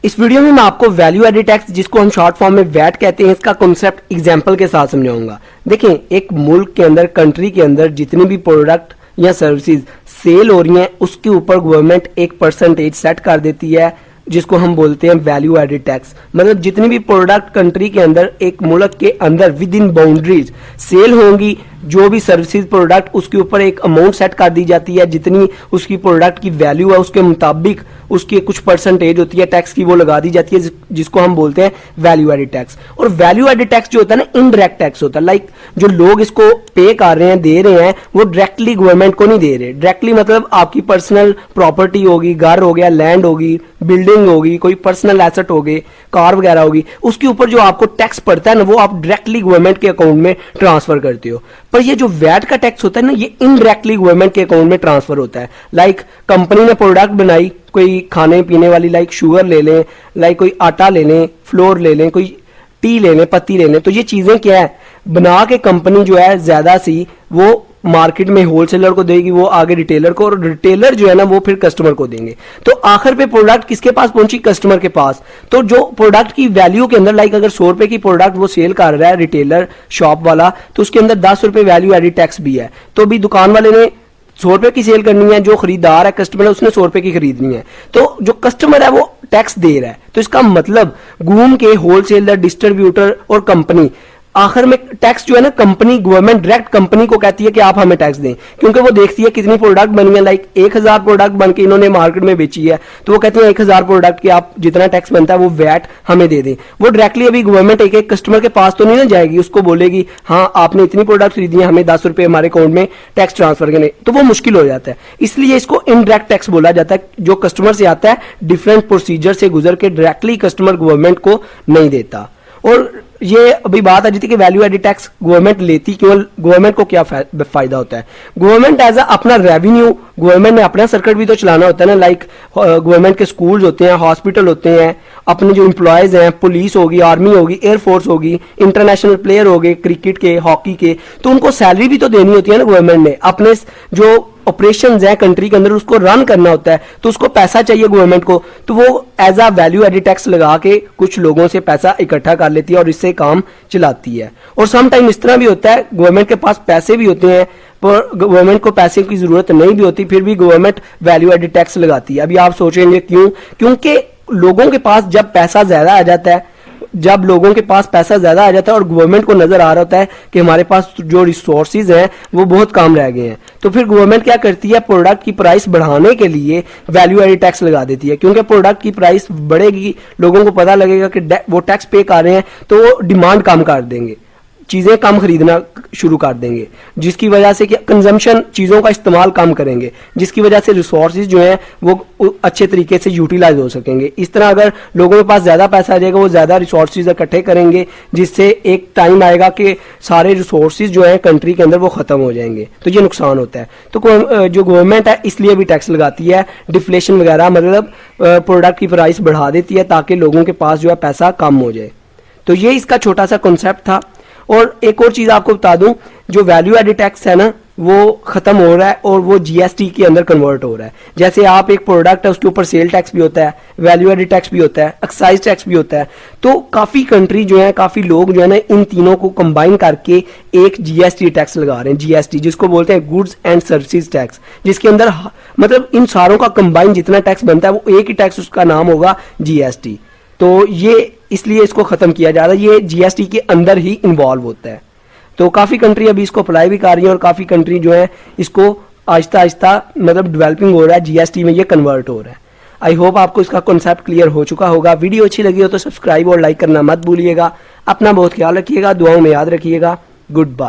इस वीडियो में मैं आपको वैल्यू एडेड टैक्स, जिसको हम शॉर्ट फॉर्म में वैट कहते हैं, इसका कॉन्सेप्ट एग्जांपल के साथ समझाऊंगा। देखें, एक मुल्क के अंदर, कंट्री के अंदर जितनी भी प्रोडक्ट या सर्विसेज सेल हो रही हैं, उसके ऊपर गवर्नमेंट एक परसेंटेज सेट कर देती है, जिसको हम बोलते हैं वैल्यू एडेड टैक्स। मतलब जितनी भी प्रोडक्ट कंट्री के अंदर, एक मुल्क के अंदर विद इन बाउंड्रीज सेल होंगी, जो भी सर्विसेज प्रोडक्ट, उसके ऊपर एक अमाउंट सेट कर दी जाती है। जितनी उसकी प्रोडक्ट की वैल्यू है, उसके मुताबिक उसकी कुछ परसेंटेज होती है टैक्स की, वो लगा दी जाती है, जिसको हम बोलते हैं वैल्यू एडेड टैक्स। और वैल्यू एडेड टैक्स जो होता है ना, इनडायरेक्ट टैक्स होता है। लाइक जो लोग इसको पे कर रहे हैं, दे रहे हैं, वो डायरेक्टली गवर्नमेंट को नहीं दे रहे। डायरेक्टली मतलब आपकी पर्सनल प्रॉपर्टी होगी, घर हो गया, लैंड होगी, बिल्डिंग होगी, कोई पर्सनल एसेट हो गए, कार वगैरह होगी, उसके ऊपर जो आपको टैक्स पड़ता है ना, वो आप डायरेक्टली गवर्नमेंट के अकाउंट में ट्रांसफर करते हो। पर ये जो वैट का टैक्स होता है ना, ये इनडायरेक्टली गवर्नमेंट के अकाउंट में ट्रांसफर होता है। लाइक कंपनी ने प्रोडक्ट बनाई, कोई खाने पीने वाली, लाइक शुगर ले लें, लाइक कोई आटा ले लें, फ्लोर ले लें, कोई टी ले लें, पत्ती ले लें। तो ये चीजें क्या है, बना के कंपनी जो है ज्यादा सी वो मार्केट में होलसेलर को देगी, वो आगे रिटेलर को, और रिटेलर जो है ना वो फिर कस्टमर को देंगे। तो आखिर पे प्रोडक्ट किसके पास पहुंची? कस्टमर के पास। तो जो प्रोडक्ट की वैल्यू के अंदर, लाइक अगर 100 रुपए की प्रोडक्ट वो सेल कर रहा है रिटेलर शॉप वाला, तो उसके अंदर 10 रुपए वैल्यू एडेड टैक्स भी है। तो भी दुकान वाले ने 100 रुपए की सेल करनी है, जो खरीदार है, कस्टमर है, उसने 100 रुपए की खरीदनी है। तो जो कस्टमर है वो टैक्स दे रहा है। तो इसका मतलब घूम के होलसेलर, डिस्ट्रीब्यूटर और कंपनी, आखिर में टैक्स जो है ना, कंपनी, गवर्नमेंट डायरेक्ट कंपनी को कहती है कि आप हमें टैक्स दें, क्योंकि वो देखती है कितनी प्रोडक्ट बनी है। लाइक 1000 प्रोडक्ट बन के इन्होंने मार्केट में बेची है, तो वो कहती है 1000 प्रोडक्ट की आप जितना टैक्स बनता है वो वैट हमें दे दें। वो डायरेक्टली अभी गवर्नमेंट एक एक कस्टमर के पास तो नहीं ना जाएगी, उसको बोलेगी हाँ आपने इतनी प्रोडक्ट खरीदी है, हमें 10 रुपए हमारे अकाउंट में टैक्स ट्रांसफर करने, तो वो मुश्किल हो जाता है। इसलिए इसको इनडायरेक्ट टैक्स बोला जाता है, जो कस्टमर से आता है, डिफरेंट प्रोसीजर से गुजर के डायरेक्टली कस्टमर गवर्नमेंट को नहीं देता। और ये अभी बात आ जाती है कि वैल्यू एडेड टैक्स गवर्नमेंट लेती क्यों, गवर्नमेंट को क्या फायदा होता है? गवर्नमेंट एज अपना रेवेन्यू, गवर्नमेंट ने अपना सर्किट भी तो चलाना होता है ना। लाइक गवर्नमेंट के स्कूल्स होते हैं, हॉस्पिटल होते हैं, अपने जो एम्प्लॉयज हैं, पुलिस होगी, आर्मी होगी, एयरफोर्स होगी, इंटरनेशनल प्लेयर हो गए क्रिकेट के, हॉकी के, तो उनको सैलरी भी तो देनी होती है ना गवर्नमेंट ने। अपने जो ऑपरेशंस हैं कंट्री के अंदर, उसको रन करना होता है, तो उसको पैसा चाहिए गवर्नमेंट को, तो वो as a value added tax लगा के कुछ लोगों से पैसा इकट्ठा कर लेती है और इससे काम चलाती है। और सम टाइम इस तरह भी होता है, गवर्नमेंट के पास पैसे भी होते हैं पर गवर्नमेंट को पैसे की जरूरत नहीं भी होती, फिर भी गवर्नमेंट वैल्यू एडेड टैक्स लगाती है। अभी आप सोचेंगे क्यों? क्योंकि लोगों के पास जब पैसा ज्यादा आ जाता है, जब लोगों के पास पैसा ज्यादा आ जाता है और गवर्नमेंट को नजर आ रहा होता है कि हमारे पास जो रिसोर्सेज हैं वो बहुत कम रह गए हैं, तो फिर गवर्नमेंट क्या करती है, प्रोडक्ट की प्राइस बढ़ाने के लिए वैल्यू एडेड टैक्स लगा देती है। क्योंकि प्रोडक्ट की प्राइस बढ़ेगी, लोगों को पता लगेगा कि वो टैक्स पे कर रहे हैं, तो वो डिमांड कम कर देंगे, चीजें कम खरीदना शुरू कर देंगे, जिसकी वजह से कि कंजम्पशन, चीजों का इस्तेमाल कम करेंगे, जिसकी वजह से रिसोर्सेज जो हैं वो अच्छे तरीके से यूटिलाइज हो सकेंगे। इस तरह अगर लोगों के पास ज्यादा पैसा आ जाएगा, वो ज्यादा रिसोर्सेज इकट्ठे करेंगे, जिससे एक टाइम आएगा कि सारे रिसोर्सेज जो हैं कंट्री के अंदर वो खत्म हो जाएंगे, तो ये नुकसान होता है। तो जो गवर्नमेंट है इसलिए भी टैक्स लगाती है, डिफ्लेशन वगैरह, मतलब प्रोडक्ट की प्राइस बढ़ा देती है ताकि लोगों के पास जो है पैसा कम हो जाए। तो ये इसका छोटा सा कॉन्सेप्ट था। और एक और चीज आपको बता दूं, जो वैल्यू एडेड टैक्स है ना, वो खत्म हो रहा है और वो जीएसटी के अंदर कन्वर्ट हो रहा है। जैसे आप एक प्रोडक्ट है, उसके ऊपर सेल टैक्स भी होता है, वैल्यू एडेड टैक्स भी होता है, एक्साइज टैक्स भी होता है। तो काफी कंट्री जो है, काफी लोग जो है ना, इन तीनों को कंबाइन करके एक जीएसटी टैक्स लगा रहे हैं। जीएसटी जिसको बोलते हैं गुड्स एंड सर्विसेज टैक्स, जिसके अंदर मतलब इन सारों का कंबाइन जितना टैक्स बनता है वो एक ही टैक्स, उसका नाम होगा जीएसटी। तो ये इसलिए इसको खत्म किया जा रहा है, ये जीएसटी के अंदर ही इन्वॉल्व होता है। तो काफी कंट्री अभी इसको अप्लाई भी कर रही है और काफी कंट्री जो है इसको आहिस्ता आहिस्ता मतलब डेवलपिंग हो रहा है, जीएसटी में ये कन्वर्ट हो रहा है। आई होप आपको इसका कॉन्सेप्ट क्लियर हो चुका होगा। वीडियो अच्छी लगी हो तो सब्सक्राइब और लाइक करना मत भूलिएगा। अपना बहुत ख्याल रखिएगा, दुआओं में याद रखिएगा। Good bye.